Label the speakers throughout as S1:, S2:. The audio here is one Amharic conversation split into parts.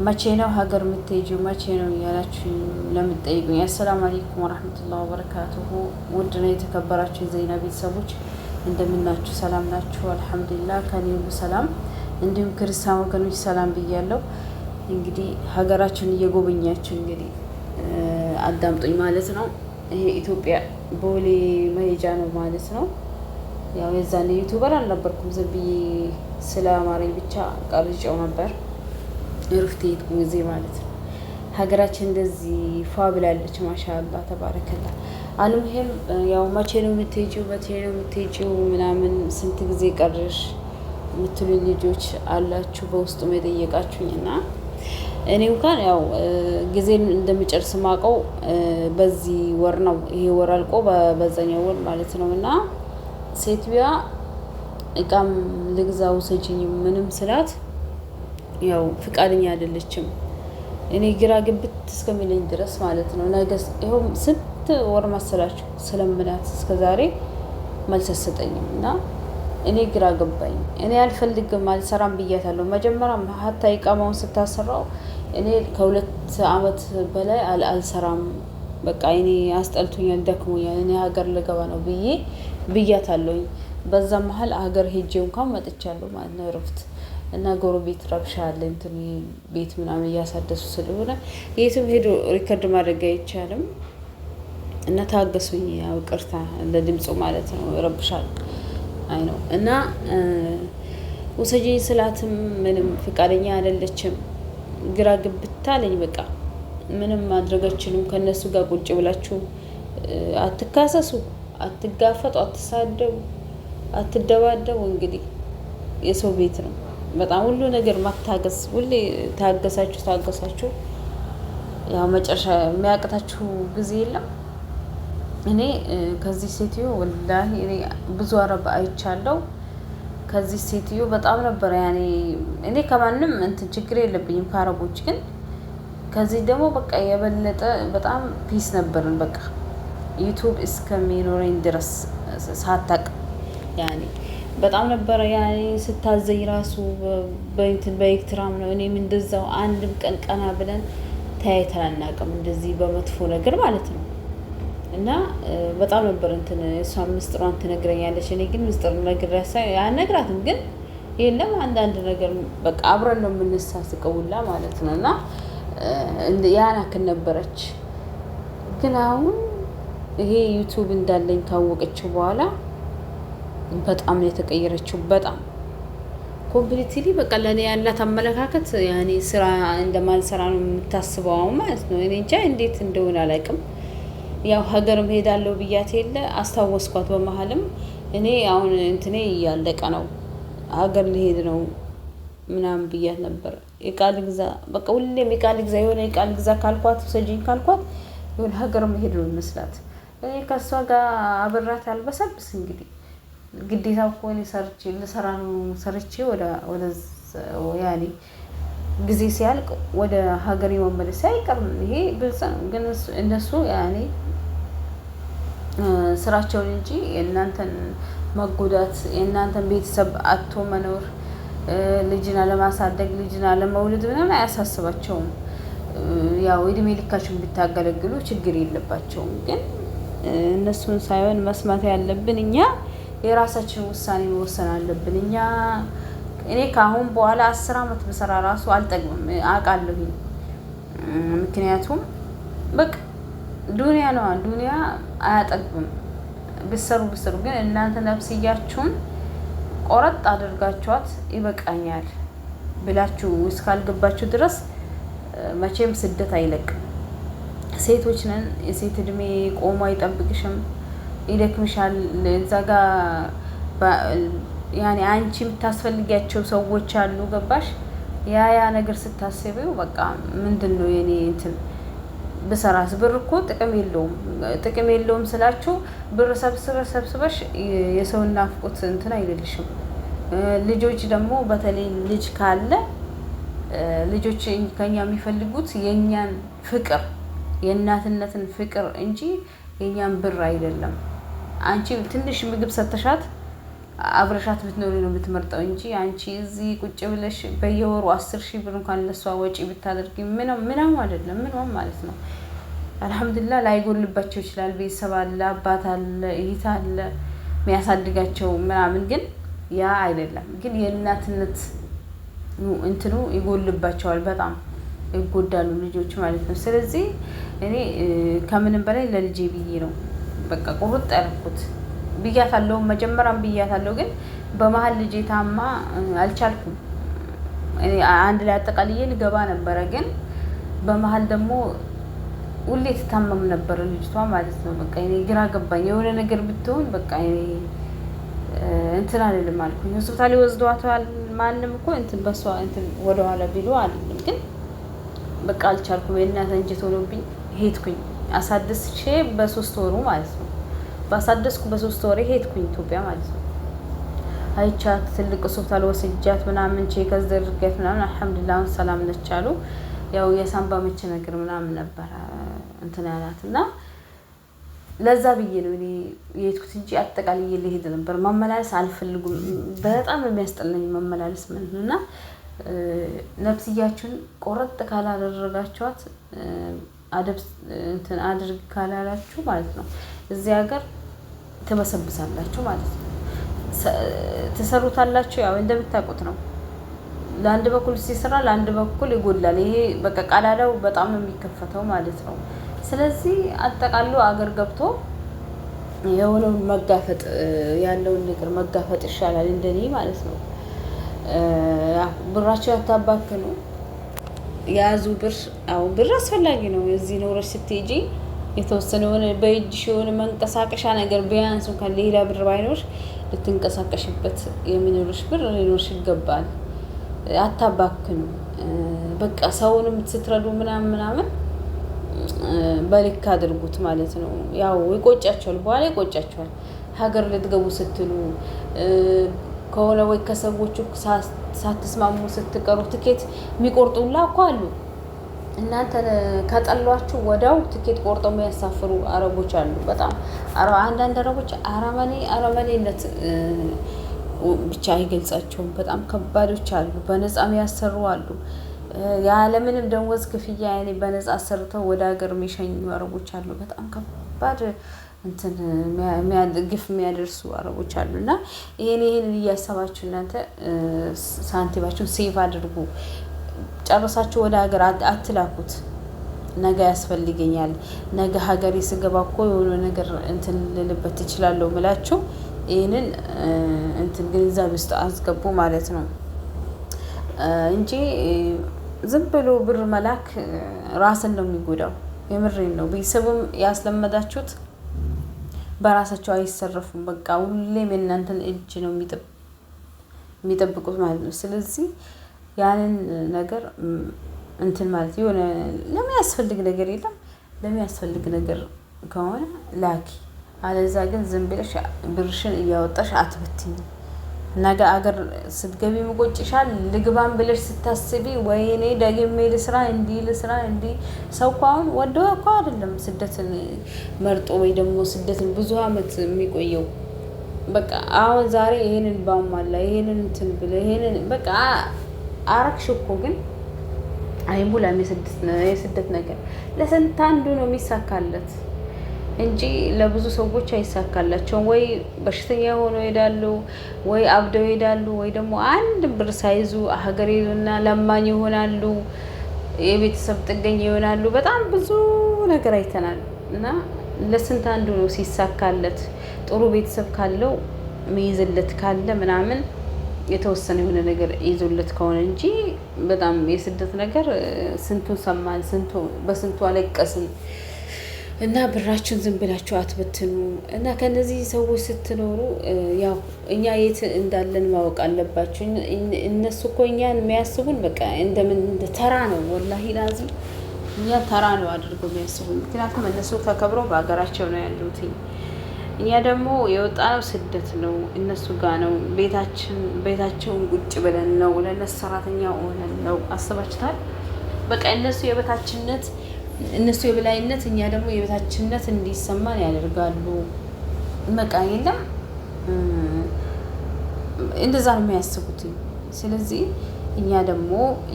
S1: መቼ ነው ሀገር የምትሄጂው? መቼ ነው እያላችሁ ለምትጠይቁኝ፣ አሰላሙ አለይኩም ወራህመቱላሂ ወበረካቱሁ። ውድ ነው የተከበራችሁ የዘይና ቤተሰቦች እንደምናችሁ፣ ሰላም ናችሁ? አልሐምዱሊላህ ከኔ ሁሉ ሰላም። እንዲሁም ክርስቲያን ወገኖች ሰላም ብያለሁ። እንግዲህ ሀገራችን እየጎበኛችሁ እንግዲህ አዳምጡኝ ማለት ነው። ይሄ ኢትዮጵያ ቦሌ መሄጃ ነው ማለት ነው። ያው የዛኔ ዩቱበር አልነበርኩም፣ ዝም ብዬ ስለ አማረኝ ብቻ ቀርጬው ነበር ሩፍቴት ጊዜ ማለት ነው። ሀገራችን እንደዚህ ፏ ብላለች። ማሻአላህ ተባረከላ። አልሙሂም ያው መቼ ነው የምትሄጂው መቼ ነው የምትሄጂው ምናምን ስንት ጊዜ ቀርሽ የምትሉኝ ልጆች አላችሁ፣ በውስጡ የጠየቃችሁኝ እና እኔ እንኳን ያው ጊዜን እንደምጨርስ ማቀው በዚህ ወር ነው። ይሄ ወር አልቆ በዛኛው ወር ማለት ነው። እና ሴትዮዋ እቃም ልግዛ ውሰጂኝ ምንም ስላት ያው ፍቃደኛ አይደለችም። እኔ ግራ ግብት እስከሚለኝ ድረስ ማለት ነው። ነገስ ይኸው ስንት ወር መሰላችሁ ስለምናት እስከዛሬ መልስ አትሰጠኝም። እና እኔ ግራ ገባኝ። እኔ አልፈልግም አልሰራም ብያታለሁ። መጀመሪያም ሀታ ኢቃማውን ስታሰራው እኔ ከ2 አመት በላይ አልሰራም፣ በቃ እኔ አስጠልቶኛል፣ ደክሞኛል፣ እኔ ሀገር ልገባ ነው ብያታለሁኝ። በዛ መሀል ሀገር ሄጄ እንኳን መጥቻለሁ ማለት ነው እረፍት እና ጎረቤት ረብሻ አለ እንትን ቤት ምናምን እያሳደሱ ስለሆነ የትም ሄዶ ሪከርድ ማድረግ አይቻልም። እና ታገሱኝ፣ ያው ቅርታ ለድምፁ ማለት ነው። ረብሻል አይ ነው። እና ውሰጂኝ ስላትም ምንም ፍቃደኛ አይደለችም። ግራ ግብታ አለኝ። በቃ ምንም ማድረጋችንም ከነሱ ጋር ቁጭ ብላችሁ አትካሰሱ፣ አትጋፈጡ፣ አትሳደቡ፣ አትደባደቡ። እንግዲህ የሰው ቤት ነው። በጣም ሁሉ ነገር ማታገስ፣ ሁሌ ታገሳችሁ ያው መጨረሻ የሚያቅታችሁ ጊዜ የለም። እኔ ከዚህ ሴትዮ ወላሂ እኔ ብዙ አረብ አይቻለሁ። ከዚህ ሴትዮ በጣም ነበር ያኔ እኔ ከማንም እንትን ችግር የለብኝም ከአረቦች፣ ግን ከዚህ ደግሞ በቃ የበለጠ በጣም ፒስ ነበርን። በቃ ዩቱብ እስከሚኖረኝ ድረስ ሳታቅ ያኔ በጣም ነበረ ያኔ ስታዘኝ ራሱ በኤክትራም ነው። እኔም እንደዛው አንድም ቀን ቀና ብለን ተያይተን አናውቅም፣ እንደዚህ በመጥፎ ነገር ማለት ነው። እና በጣም ነበር እንትን እሷ ምስጢሯን ትነግረኛለች። እኔ ግን ምስጢር አልነግራትም፣ ግን የለም አንዳንድ ነገር በቃ አብረን ነው የምንሳስቀው ሁላ ማለት ነው። እና ያን ያክል ነበረች። ግን አሁን ይሄ ዩቱብ እንዳለኝ ካወቀችው በኋላ በጣም ነው የተቀየረችው። በጣም ኮምፕሊትሊ በቃ ለኔ ያላት አመለካከት ያኔ ስራ እንደማልሰራ ነው የምታስበው ማለት ነው። እኔ እንጃ እንዴት እንደሆነ አላውቅም። ያው ሀገርም ሄዳለሁ ብያት የለ አስታወስኳት በመሀልም። እኔ አሁን እንትኔ እያለቀ ነው ሀገር ልሄድ ነው ምናምን ብያት ነበር። የቃል ግዛ በቃ ሁሌም የቃል ግዛ የሆነ የቃል ግዛ ካልኳት ሰጂኝ ካልኳት የሆነ ሀገር መሄድ ነው ይመስላት። እኔ ከሷ ጋር አብራት አልበሰብስ እንግዲህ ግዴታ እኮ እኔ ልሰራ ነው። ሰርቼ ወደ ያኔ ጊዜ ሲያልቅ ወደ ሀገሬ መመለስ አይቀርም። ይሄ ግልጽ ነው። ግን እነሱ ያኔ ስራቸውን እንጂ የእናንተን መጎዳት የእናንተን ቤተሰብ አቶ መኖር ልጅን አለማሳደግ ልጅን አለመውለድ ምናምን አያሳስባቸውም። ያው እድሜ ልካቸውን ብታገለግሉ ችግር የለባቸውም። ግን እነሱን ሳይሆን መስማት ያለብን እኛ የራሳችን ውሳኔ መወሰን አለብን። እኔ ከአሁን በኋላ 10 አመት በሰራ ራሱ አልጠግብም አውቃለሁኝ። ምክንያቱም በቃ ዱንያ ነው፣ ዱንያ አያጠግብም። ብሰሩ ግን እናንተ ነፍስያችሁን ቆረጥ አድርጋችኋት ይበቃኛል ብላችሁ እስካልገባችሁ ድረስ መቼም ስደት አይለቅም። ሴቶች ነን። የሴት እድሜ ቆሞ አይጠብቅሽም፣ ይደክምሻል። እዛ ጋ ያኔ አንቺ የምታስፈልጊያቸው ሰዎች አሉ። ገባሽ? ያ ነገር ስታስቢው በቃ ምንድነው የኔ እንትን ብሰራስ? ብር እኮ ጥቅም የለውም ስላችሁ ብር ሰብስበሽ የሰውን ናፍቆት እንትን አይደልሽም። ልጆች ደግሞ በተለይ ልጅ ካለ ልጆች ከኛ የሚፈልጉት የኛን ፍቅር የእናትነትን ፍቅር እንጂ የኛን ብር አይደለም። አንቺ ትንሽ ምግብ ሰተሻት አብረሻት ብትኖሪ ነው የምትመርጠው እንጂ አንቺ እዚህ ቁጭ ብለሽ በየወሩ 10,000 ብር እንኳን ለሷ ወጪ ብታደርጊ ምንም አይደለም፣ ምንም ማለት ነው። አልሐምዱሊላህ ላይጎልባቸው ይችላል። ቤተሰብ አለ፣ አባት አለ፣ እህት አለ የሚያሳድጋቸው ምናምን፣ ግን ያ አይደለም። ግን የእናትነት እንትኑ ይጎልባቸዋል፣ በጣም ይጎዳሉ ልጆች ማለት ነው። ስለዚህ እኔ ከምንም በላይ ለልጄ ብዬ ነው በቃ ቁርጥ ያልኩት። ብያታለሁ፣ መጀመሪያም ብያታለሁ። ግን በመሀል ልጄ ታማ አልቻልኩም። እኔ አንድ ላይ አጠቃልዬ ልገባ ነበረ፣ ግን በመሀል ደግሞ ሁሌ ትታመም ነበር ልጅቷ ማለት ነው። በቃ እኔ ግራ ገባኝ። የሆነ ነገር ብትሆን በቃ እኔ እንትን አይደለም አልኩኝ። ሆስፒታል ይወስዷታል። ማንም እኮ እንትን በሷ እንትን ወደኋላ ቢሉ አይደለም፣ ግን በቃ አልቻልኩም። የእናት እንጀት ሆኖብኝ ሄድኩኝ። አሳደስቼ በ3 ወሩ ማለት ነው። ባሳደስኩ በ3 ወሬ ሄድኩኝ ኢትዮጵያ ማለት ነው። አይቻት ትልቅ ሆስፒታል ወስጃት ምናምን ቼክ አስደርጋት ምናምን አልሐምዱሊላህ አሁን ሰላም ነች አሉ። ያው የሳምባ ምች ነገር ምናምን ነበር እንትን ያላት እና ለዛ ብዬ ነው እኔ የሄድኩት እንጂ አጠቃላይ ልሄድ ነበር። ማመላለስ አልፈልጉም። በጣም የሚያስጠላኝ ማመላለስ ማለት ነውና ነፍስያችሁን ቆረጥ ካላደረጋችኋት አደብ እንትን አድርግ ካላላችሁ ማለት ነው እዚህ ሀገር ተበሰብሳላችሁ ማለት ነው። ተሰሩታላችሁ። ያው እንደምታውቁት ነው። ለአንድ በኩል ሲሰራ ለአንድ በኩል ይጎላል። ይሄ በቃ ቃላዳው በጣም ነው የሚከፈተው ማለት ነው። ስለዚህ አጠቃሉ አገር ገብቶ የሆነውን መጋፈጥ ያለውን ነገር መጋፈጥ ይሻላል እንደኔ ማለት ነው። ብራቸው ያታባክኑ ያዙ። ብር አስፈላጊ ነው። እዚህ ኖረሽ ስትሄጂ የተወሰነ የሆነ በእጅሽ የሆነ መንቀሳቀሻ ነገር ቢያንስ እንኳን ሌላ ብር ባይኖር ልትንቀሳቀሽበት የሚኖርሽ ብር ሊኖርሽ ይገባል። አታባክኑ። በቃ ሰውንም ስትረዱ ምናምን በልክ አድርጉት ማለት ነው። ያው ይቆጫቸዋል፣ በኋላ ይቆጫቸዋል። ሀገር ልትገቡ ስትሉ ከሆነ ወይ ከሰዎቹ ሳትስማሙ ስትቀሩ ትኬት የሚቆርጡላ እኮ አሉ። እናንተ ከጠሏችሁ ወዳው ትኬት ቆርጠው የሚያሳፍሩ አረቦች አሉ። በጣም አንዳንድ አረቦች አረመኔነት ብቻ አይገልጻቸውም። በጣም ከባዶች አሉ። በነፃ የሚያሰሩ አሉ። ያለምንም ደሞዝ ክፍያ ያኔ በነፃ አሰርተው ወደ ሀገር የሚሸኙ አረቦች አሉ። በጣም ከባድ እንትን ግፍ የሚያደርሱ አረቦች አሉና ይሄን እያሰባችሁ እናንተ ሳንቲባችሁን ሴቭ አድርጉ። ጨርሳችሁ ወደ ሀገር አትላኩት። ነገ ያስፈልገኛል፣ ነገ ሀገሬ ስገባ እኮ የሆነ ነገር እንትን ልልበት እችላለሁ ብላችሁ ይሄንን እንትን ግንዛቤ ውስጥ አስገቡ ማለት ነው እንጂ ዝም ብሎ ብር መላክ ራስን ነው የሚጎዳው። የምሬን ነው። ቤተሰብም ያስለመዳችሁት በራሳቸው አይሰረፉም። በቃ ሁሌም የእናንተን እጅ ነው የሚጠብቁት ማለት ነው። ስለዚህ ያንን ነገር እንትን ማለት የሆነ ለሚያስፈልግ ነገር የለም። ለሚያስፈልግ ነገር ከሆነ ላኪ። አለዛ ግን ዝም ብለሽ ብርሽን እያወጣሽ አትበትኝ። ነገ አገር ስትገቢ ምቆጭሻል። ልግባም ብለሽ ስታስቢ ወይኔ ደግሜ ልስራ እንዲህ ሰው እኮ አሁን ወደው እኮ አይደለም ስደትን መርጦ ወይ ደግሞ ስደትን ብዙ አመት የሚቆየው። በቃ አሁን ዛሬ ይሄንን ባሟላ ይሄንን እንትን ብለ ይሄንን በቃ አረክሽ እኮ ግን አይሙላም። የስደት ነገር ለስንት አንዱ ነው የሚሳካለት እንጂ ለብዙ ሰዎች አይሳካላቸውም። ወይ በሽተኛ ሆነው ይሄዳሉ፣ ወይ አብደው ይሄዳሉ፣ ወይ ደግሞ አንድ ብር ሳይዙ ሀገር ይሉና ለማኝ ይሆናሉ፣ የቤተሰብ ጥገኛ ይሆናሉ። በጣም ብዙ ነገር አይተናል እና ለስንት አንዱ ነው ሲሳካለት። ጥሩ ቤተሰብ ካለው ሚይዝለት ካለ ምናምን የተወሰነ የሆነ ነገር ይዞለት ከሆነ እንጂ በጣም የስደት ነገር ስንቱን ሰማን፣ በስንቱ አለቀስን። እና ብራችሁን ዝም ብላችሁ አትበትኑ። እና ከነዚህ ሰዎች ስትኖሩ ያው እኛ የት እንዳለን ማወቅ አለባችሁ። እነሱ እኮ እኛን የሚያስቡን በቃ እንደ ተራ ነው። ወላሂ ላዚም እኛ ተራ ነው አድርገው የሚያስቡን። ምክንያቱም እነሱ ተከብረው በሀገራቸው ነው ያሉት። እኛ ደግሞ የወጣነው ስደት ነው፣ እነሱ ጋር ነው። ቤታቸውን ቁጭ ብለን ነው፣ ለእነሱ ሰራተኛ ሆነን ነው። አስባችኋል? በቃ እነሱ የበላይነት እኛ ደግሞ የበታችነት እንዲሰማን ያደርጋሉ። በቃ የለም እንደዛ ነው የሚያስቡት። ስለዚህ እኛ ደግሞ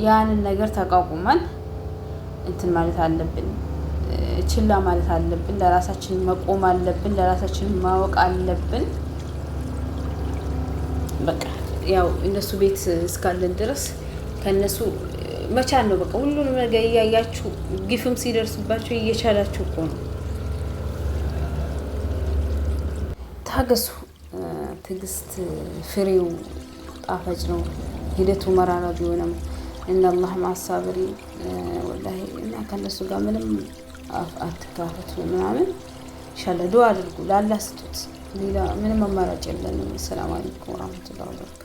S1: ያንን ነገር ተቋቁመን እንትን ማለት አለብን፣ ችላ ማለት አለብን፣ ለራሳችን መቆም አለብን፣ ለራሳችን ማወቅ አለብን። በቃ ያው እነሱ ቤት እስካለን ድረስ ከነሱ መቻል ነው። በቃ ሁሉንም ነገር እያያችሁ ግፍም ሲደርስባቸው እየቻላችሁ እኮ ነው። ታገሱ። ትዕግስት ፍሬው ጣፋጭ ነው፣ ሂደቱ መራራ ቢሆንም ኢነላህ ማሳብሪ ወላሂ። እና ከነሱ ጋር ምንም አትካፈቱ ምናምን። ኢንሻአላህ ዱአ አድርጉ፣ ለአላህ ስጡት። ሌላ ምንም አማራጭ የለንም። ሰላም አለይኩም ወራህመቱላሂ ወበረካቱ።